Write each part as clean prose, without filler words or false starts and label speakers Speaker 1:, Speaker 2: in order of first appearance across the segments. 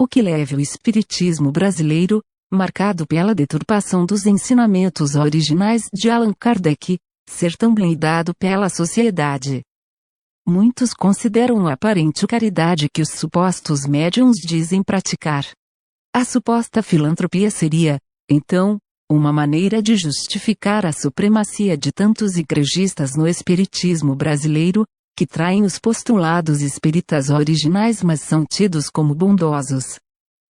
Speaker 1: o que leva o espiritismo brasileiro, marcado pela deturpação dos ensinamentos originais de Allan Kardec, ser tão blindado pela sociedade. Muitos consideram a aparente caridade que os supostos médiuns dizem praticar. A suposta filantropia seria, então, uma maneira de justificar a supremacia de tantos igrejistas no espiritismo brasileiro, que traem os postulados espíritas originais mas são tidos como bondosos.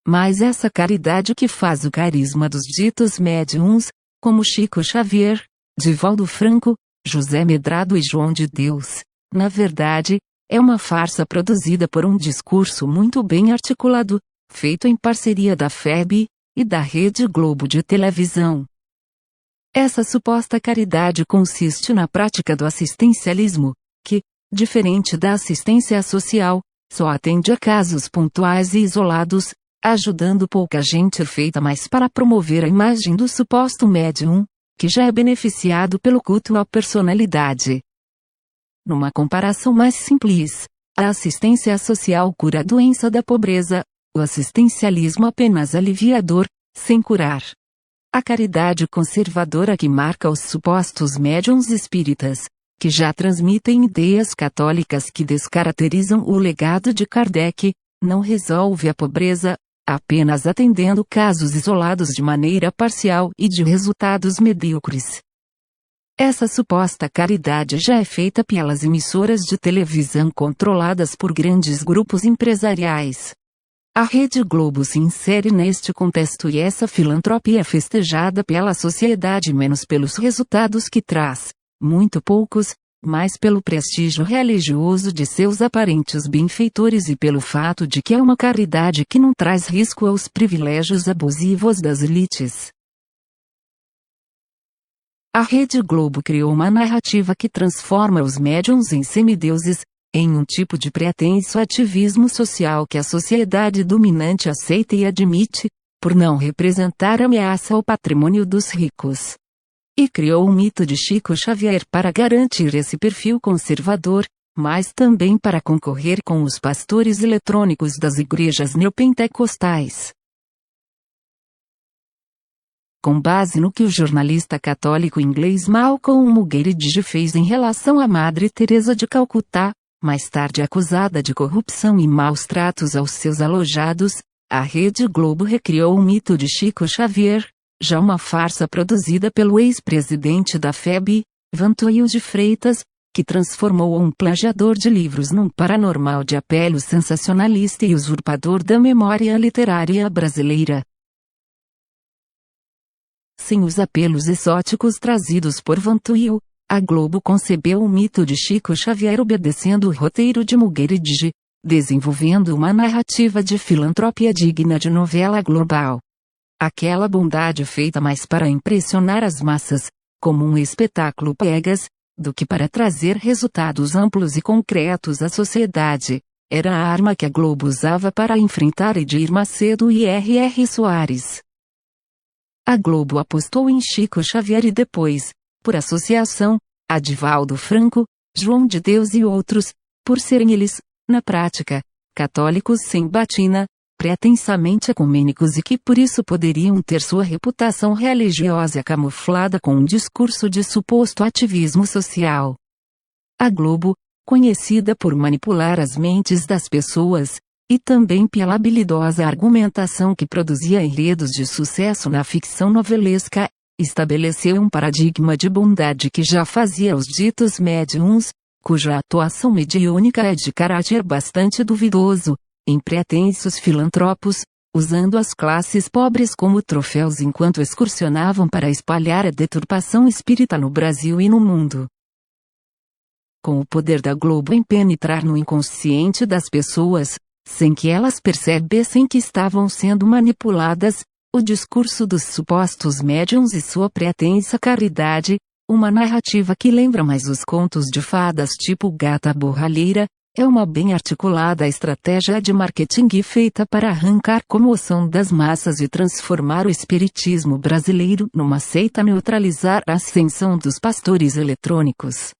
Speaker 1: Mas essa caridade que faz o carisma dos ditos médiuns, como Chico Xavier, Divaldo Franco, José Medrado e João de Deus, na verdade, é uma farsa produzida por um discurso muito bem articulado, feito em parceria da FEB e da Rede Globo de televisão. Essa suposta caridade consiste na prática do assistencialismo, que, diferente da assistência social, só atende a casos pontuais e isolados, ajudando pouca gente feita mais para promover a imagem do suposto médium, que já é beneficiado pelo culto à personalidade. Numa comparação mais simples, a assistência social cura a doença da pobreza, o assistencialismo apenas aliviador, sem curar. A caridade conservadora que marca os supostos médiuns espíritas, que já transmitem ideias católicas que descaracterizam o legado de Kardec, não resolve a pobreza, apenas atendendo casos isolados de maneira parcial e de resultados medíocres. Essa suposta caridade já é feita pelas emissoras de televisão controladas por grandes grupos empresariais. A Rede Globo se insere neste contexto e essa filantropia é festejada pela sociedade menos pelos resultados que traz, muito poucos, mas pelo prestígio religioso de seus aparentes benfeitores e pelo fato de que é uma caridade que não traz risco aos privilégios abusivos das elites. A Rede Globo criou uma narrativa que transforma os médiuns em semideuses, em um tipo de pretenso ativismo social que a sociedade dominante aceita e admite, por não representar ameaça ao patrimônio dos ricos. E criou o mito de Chico Xavier para garantir esse perfil conservador, mas também para concorrer com os pastores eletrônicos das igrejas neopentecostais. Com base no que o jornalista católico inglês Malcolm Muggeridge fez em relação à Madre Teresa de Calcutá, mais tarde acusada de corrupção e maus tratos aos seus alojados, a Rede Globo recriou o mito de Chico Xavier, já uma farsa produzida pelo ex-presidente da FEB, Vantuil de Freitas, que transformou um plagiador de livros num paranormal de apelo sensacionalista e usurpador da memória literária brasileira. Sem os apelos exóticos trazidos por Vantuil, a Globo concebeu o mito de Chico Xavier obedecendo o roteiro de Muggeridge, desenvolvendo uma narrativa de filantropia digna de novela global. Aquela bondade feita mais para impressionar as massas, como um espetáculo piegas, do que para trazer resultados amplos e concretos à sociedade, era a arma que a Globo usava para enfrentar Edir Macedo e R.R. Soares. A Globo apostou em Chico Xavier e depois, por associação, a Divaldo Franco, João de Deus e outros, por serem eles, na prática, católicos sem batina, pretensamente ecumênicos e que por isso poderiam ter sua reputação religiosa camuflada com um discurso de suposto ativismo social. A Globo, conhecida por manipular as mentes das pessoas, e também pela habilidosa argumentação que produzia enredos de sucesso na ficção novelesca, estabeleceu um paradigma de bondade que já fazia os ditos médiuns, cuja atuação mediúnica é de caráter bastante duvidoso, em pretensos filantropos, usando as classes pobres como troféus enquanto excursionavam para espalhar a deturpação espírita no Brasil e no mundo. Com o poder da Globo em penetrar no inconsciente das pessoas, sem que elas percebessem que estavam sendo manipuladas, o discurso dos supostos médiuns e sua pretensa caridade, uma narrativa que lembra mais os contos de fadas tipo Gata Borralheira, é uma bem articulada estratégia de marketing feita para arrancar comoção das massas e transformar o espiritismo brasileiro numa seita, neutralizar a ascensão dos pastores eletrônicos.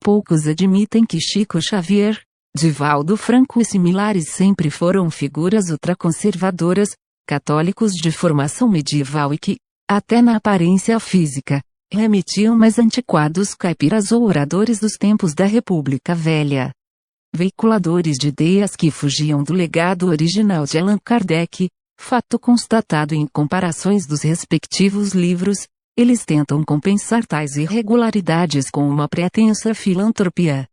Speaker 1: Poucos admitem que Chico Xavier, Divaldo Franco e similares sempre foram figuras ultraconservadoras, católicos de formação medieval e que, até na aparência física, remetiam mais antiquados caipiras ou oradores dos tempos da República Velha. Veiculadores de ideias que fugiam do legado original de Allan Kardec, fato constatado em comparações dos respectivos livros, eles tentam compensar tais irregularidades com uma pretensa filantropia.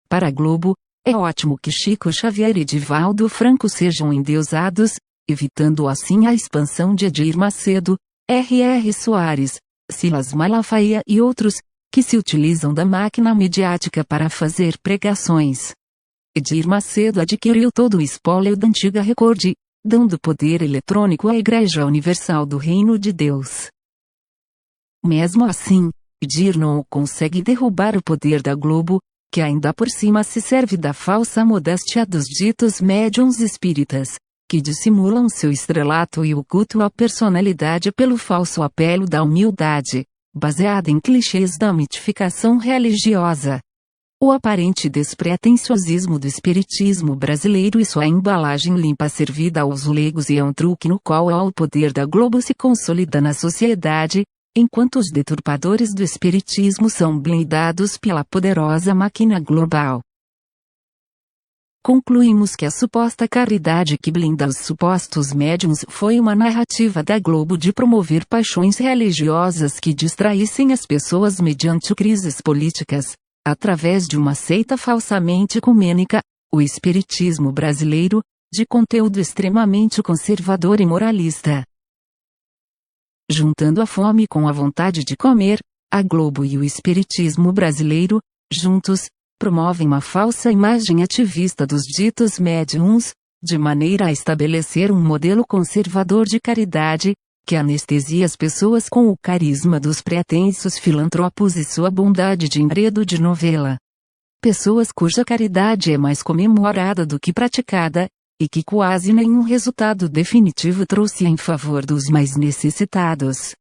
Speaker 1: Para a Globo, é ótimo que Chico Xavier e Divaldo Franco sejam endeusados, evitando assim a expansão de Edir Macedo, R.R. Soares, Silas Malafaia e outros, que se utilizam da máquina midiática para fazer pregações. Edir Macedo adquiriu todo o espólio da antiga Record, dando poder eletrônico à Igreja Universal do Reino de Deus. Mesmo assim, Edir não consegue derrubar o poder da Globo, que ainda por cima se serve da falsa modéstia dos ditos médiuns espíritas, que dissimulam seu estrelato e o culto à personalidade pelo falso apelo da humildade, baseada em clichês da mitificação religiosa. O aparente despretensiosismo do espiritismo brasileiro e sua embalagem limpa servida aos leigos é um truque no qual o poder da Globo se consolida na sociedade, enquanto os deturpadores do espiritismo são blindados pela poderosa máquina global. Concluímos que a suposta caridade que blinda os supostos médiuns foi uma narrativa da Globo de promover paixões religiosas que distraíssem as pessoas mediante crises políticas, através de uma seita falsamente ecumênica, o espiritismo brasileiro, de conteúdo extremamente conservador e moralista. Juntando a fome com a vontade de comer, a Globo e o espiritismo brasileiro, juntos, promovem uma falsa imagem ativista dos ditos médiuns, de maneira a estabelecer um modelo conservador de caridade, que anestesia as pessoas com o carisma dos pretensos filantropos e sua bondade de enredo de novela. Pessoas cuja caridade é mais comemorada do que praticada, e que quase nenhum resultado definitivo trouxe em favor dos mais necessitados.